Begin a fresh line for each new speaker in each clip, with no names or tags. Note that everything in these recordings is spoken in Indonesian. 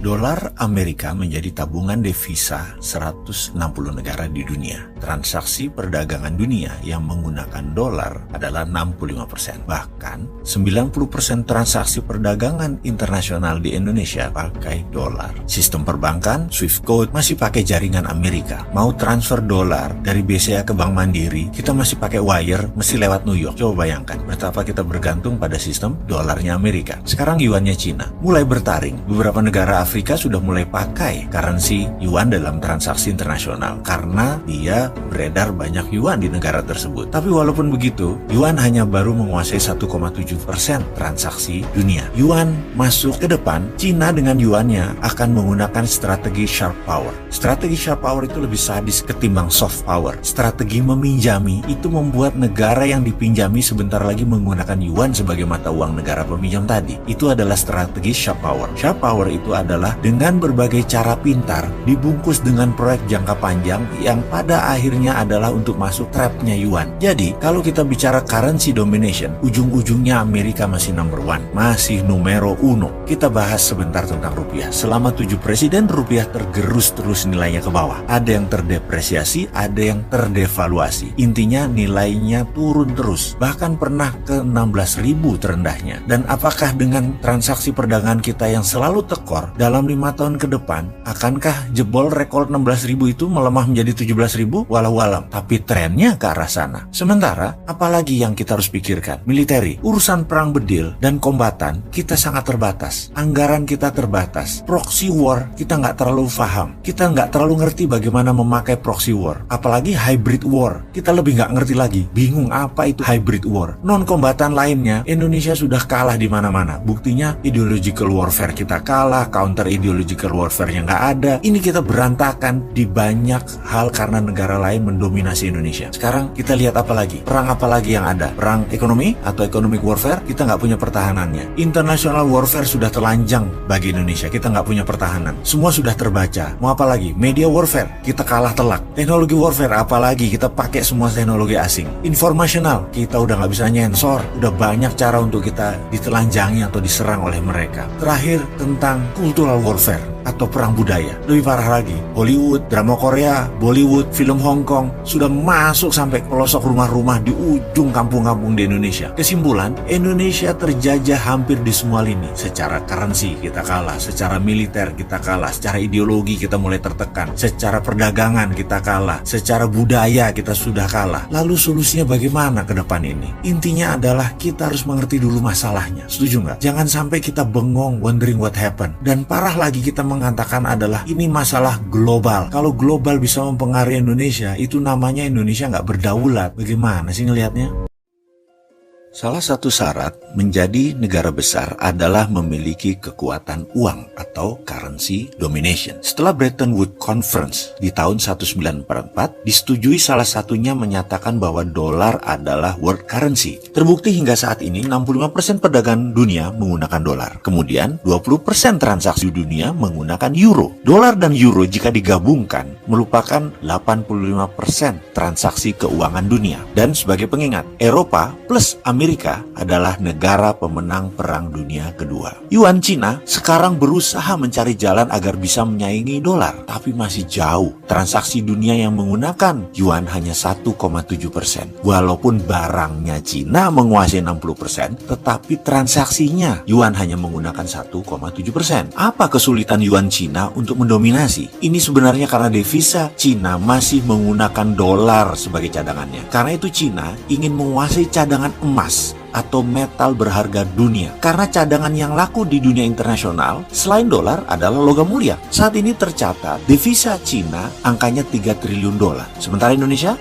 Dolar Amerika menjadi tabungan devisa 160 negara di dunia. Transaksi perdagangan dunia yang menggunakan dolar adalah 65%. Bahkan 90% transaksi perdagangan internasional di Indonesia pakai dolar. Sistem perbankan, Swift Code, masih pakai jaringan Amerika. Mau transfer dolar dari BCA ke Bank Mandiri, kita masih pakai wire, mesti lewat New York. Coba bayangkan betapa kita bergantung pada sistem dolarnya Amerika. Sekarang yuannya Cina mulai bertaring. Beberapa negara Afrika sudah mulai pakai currency yuan dalam transaksi internasional karena dia beredar banyak yuan di negara tersebut. Tapi walaupun begitu, yuan hanya baru menguasai 1,7% transaksi dunia. Yuan masuk ke depan, Cina dengan yuannya akan menggunakan strategi sharp power. Strategi sharp power itu lebih sadis ketimbang soft power. Strategi meminjami itu membuat negara yang dipinjami sebentar lagi menggunakan yuan sebagai mata uang negara peminjam tadi. Itu adalah strategi sharp power. Sharp power itu adalah dengan berbagai cara pintar dibungkus dengan proyek jangka panjang yang pada akhirnya adalah untuk masuk trapnya yuan. Jadi kalau kita bicara currency domination, ujung-ujungnya Amerika masih number one, masih numero uno. Kita bahas sebentar tentang rupiah. Selama 7 presiden rupiah tergerus terus nilainya ke bawah. Ada yang terdepresiasi, ada yang terdevaluasi. Intinya nilainya turun terus, bahkan pernah ke 16.000 terendahnya. Dan apakah dengan transaksi perdagangan kita yang selalu tekor dalam 5 tahun ke depan, akankah jebol rekor 16.000 itu melemah menjadi 17.000? Walau alam, tapi trennya ke arah sana. Sementara, apalagi yang kita harus pikirkan? Militeri, urusan perang bedil dan kombatan kita sangat terbatas. Anggaran kita terbatas. Proxy war kita nggak terlalu paham. Kita nggak terlalu ngerti bagaimana memakai proxy war. Apalagi hybrid war, kita lebih nggak ngerti lagi. Bingung apa itu hybrid war. Non-kombatan lainnya, Indonesia sudah kalah di mana-mana. Buktinya ideological warfare kita kalah, counter ideological warfare-nya nggak ada. Ini kita berantakan di banyak hal karena negara lain mendominasi Indonesia. Sekarang kita lihat apa lagi? Perang apa lagi yang ada? Perang ekonomi atau economic warfare? Kita nggak punya pertahanannya. International warfare sudah telanjang bagi Indonesia. Kita nggak punya pertahanan. Semua sudah terbaca. Mau apa lagi? Media warfare, kita kalah telak. Teknologi warfare, apalagi kita pakai semua teknologi asing. Informational, kita udah nggak bisa nyensor. Udah banyak cara untuk kita ditelanjangi atau diserang oleh mereka. Terakhir, tentang cultural warfare atau perang budaya. Lebih parah lagi, Hollywood, drama Korea, Bollywood, film Hong Kong sudah masuk sampai ke pelosok rumah-rumah di ujung kampung-kampung di Indonesia. Kesimpulan, Indonesia terjajah hampir di semua lini. Secara currency kita kalah, secara militer kita kalah, secara ideologi kita mulai tertekan, secara perdagangan kita kalah, secara budaya kita sudah kalah. Lalu solusinya bagaimana ke depan ini? Intinya adalah kita harus mengerti dulu masalahnya. Setuju nggak? Jangan sampai kita bengong wondering what happened. Dan parah lagi kita mengatakan adalah ini masalah global. Kalau global bisa mempengaruhi Indonesia, itu namanya Indonesia nggak berdaulat. Bagaimana sih ngelihatnya? Salah satu syarat menjadi negara besar adalah memiliki kekuatan uang atau currency domination. Setelah Bretton Woods Conference di tahun 1944, disetujui salah satunya menyatakan bahwa dolar adalah world currency. Terbukti hingga saat ini 65% perdagangan dunia menggunakan dolar. Kemudian 20% transaksi dunia menggunakan euro. Dolar dan euro jika digabungkan merupakan 85% transaksi keuangan dunia. Dan sebagai pengingat, Eropa plus Amerika adalah negara pemenang Perang Dunia Kedua. Yuan Cina sekarang berusaha mencari jalan agar bisa menyaingi dolar, tapi masih jauh. Transaksi dunia yang menggunakan yuan hanya 1,7%. Walaupun barangnya Cina menguasai 60%, tetapi transaksinya yuan hanya menggunakan 1,7%. Apa kesulitan yuan Cina untuk mendominasi? Ini sebenarnya karena devisa Cina masih menggunakan dolar sebagai cadangannya. Karena itu Cina ingin menguasai cadangan emas atau metal berharga dunia. Karena cadangan yang laku di dunia internasional selain dolar adalah logam mulia. Saat ini tercatat devisa Cina angkanya 3 triliun dolar. Sementara Indonesia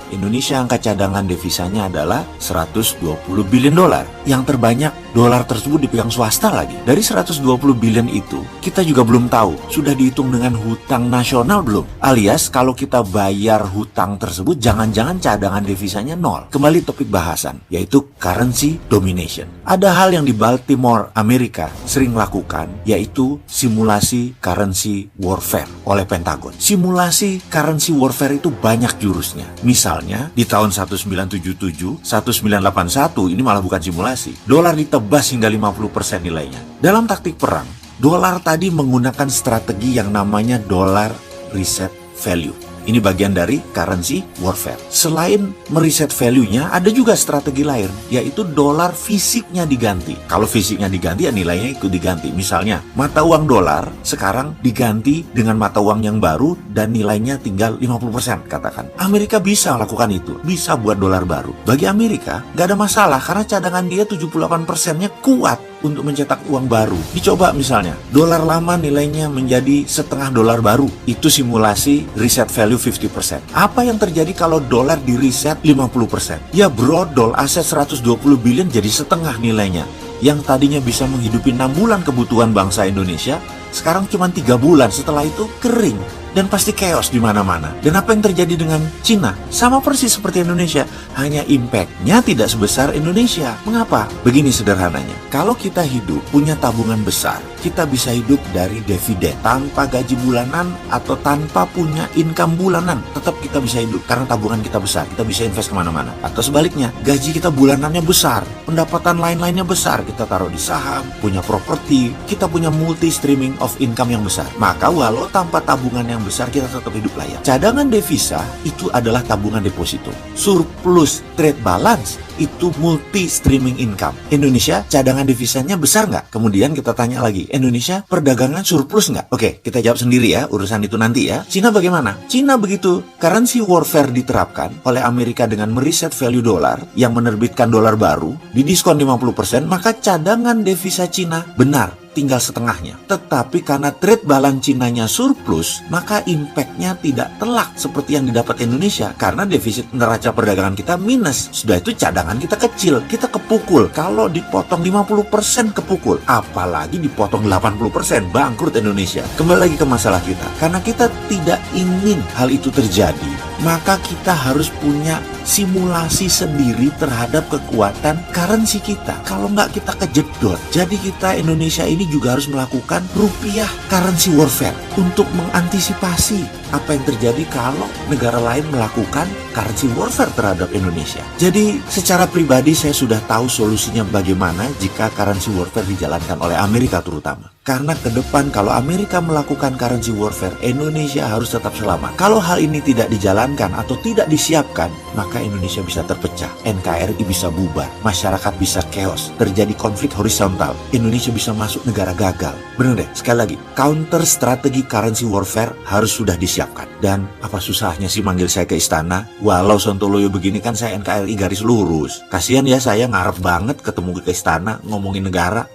angka cadangan devisanya adalah 120 billion dolar. Yang terbanyak dolar tersebut dipegang swasta lagi. Dari 120 billion itu, kita juga belum tahu sudah dihitung dengan hutang nasional belum. Alias kalau kita bayar hutang tersebut, jangan-jangan cadangan devisanya nol. Kembali topik bahasan, yaitu currency domination. Ada hal yang di Baltimore, Amerika sering lakukan, yaitu simulasi currency warfare oleh Pentagon. Simulasi currency warfare itu banyak jurusnya. Misalnya, di tahun 1977, 1981, ini malah bukan simulasi. Dolar ditebas hingga 50% nilainya. Dalam taktik perang, Dolar tadi menggunakan strategi yang namanya dollar reset value. Ini bagian dari currency warfare. Selain mereset value-nya, ada juga strategi lain, yaitu dolar fisiknya diganti. Kalau fisiknya diganti, ya nilainya ikut diganti. Misalnya, mata uang dolar sekarang diganti dengan mata uang yang baru dan nilainya tinggal 50%, katakan. Amerika bisa melakukan itu, bisa buat dolar baru. Bagi Amerika, nggak ada masalah karena cadangan dia 78%-nya kuat untuk mencetak uang baru. Dicoba misalnya, dolar lama nilainya menjadi setengah dolar baru. Itu simulasi reset value 50%. Apa yang terjadi kalau dolar di reset 50%? Ya brodol, aset 120 billion jadi setengah nilainya. Yang tadinya bisa menghidupi 6 bulan kebutuhan bangsa Indonesia, sekarang cuma 3 bulan. Setelah itu kering dan pasti chaos di mana-mana. Dan apa yang terjadi dengan Cina? Sama persis seperti Indonesia, hanya impact-nya tidak sebesar Indonesia. Mengapa? Begini sederhananya. Kalau kita hidup punya tabungan besar, kita bisa hidup dari dividen tanpa gaji bulanan atau tanpa punya income bulanan. Tetap kita bisa hidup karena tabungan kita besar. Kita bisa invest kemana-mana. Atau sebaliknya, gaji kita bulanannya besar, pendapatan lain-lainnya besar. Kita taruh di saham, punya properti, kita punya multi streaming of income yang besar. Maka walau tanpa tabungan yang besar, kita tetap hidup layak. Cadangan devisa itu adalah tabungan deposito. Surplus trade balance itu multi streaming income. Indonesia cadangan devisanya besar nggak? Kemudian kita tanya lagi, Indonesia perdagangan surplus nggak? Oke, kita jawab sendiri ya, urusan itu nanti ya. Cina bagaimana? Cina begitu currency warfare diterapkan oleh Amerika dengan mereset value dolar yang menerbitkan dolar baru, didiskon 50%, maka cadangan devisa Cina benar tinggal setengahnya. Tetapi karena trade balance Cinanya surplus, maka impact-nya tidak telak seperti yang didapat Indonesia. Karena defisit neraca perdagangan kita minus. Sudah itu cadangan kita kecil, kita kepukul. Kalau dipotong 50% kepukul, apalagi dipotong 80%, bangkrut Indonesia. Kembali lagi ke masalah kita. Karena kita tidak ingin hal itu terjadi, maka kita harus punya simulasi sendiri terhadap kekuatan currency kita. Kalau nggak, kita kejedot. Jadi kita Indonesia ini juga harus melakukan rupiah currency warfare untuk mengantisipasi apa yang terjadi kalau negara lain melakukan currency warfare terhadap Indonesia. Jadi secara pribadi saya sudah tahu solusinya bagaimana jika currency warfare dijalankan oleh Amerika terutama. Karena ke depan kalau Amerika melakukan currency warfare, Indonesia harus tetap selamat. Kalau hal ini tidak dijalankan atau tidak disiapkan, maka Indonesia bisa terpecah, NKRI bisa bubar, masyarakat bisa chaos, terjadi konflik horizontal, Indonesia bisa masuk negara gagal. Benar deh, sekali lagi, counter strategi currency warfare harus sudah disiapkan. Dan apa susahnya sih manggil saya ke istana? Walau Sontoloyo begini kan saya NKRI garis lurus. Kasihan ya, saya ngarep banget ketemu ke istana ngomongin negara.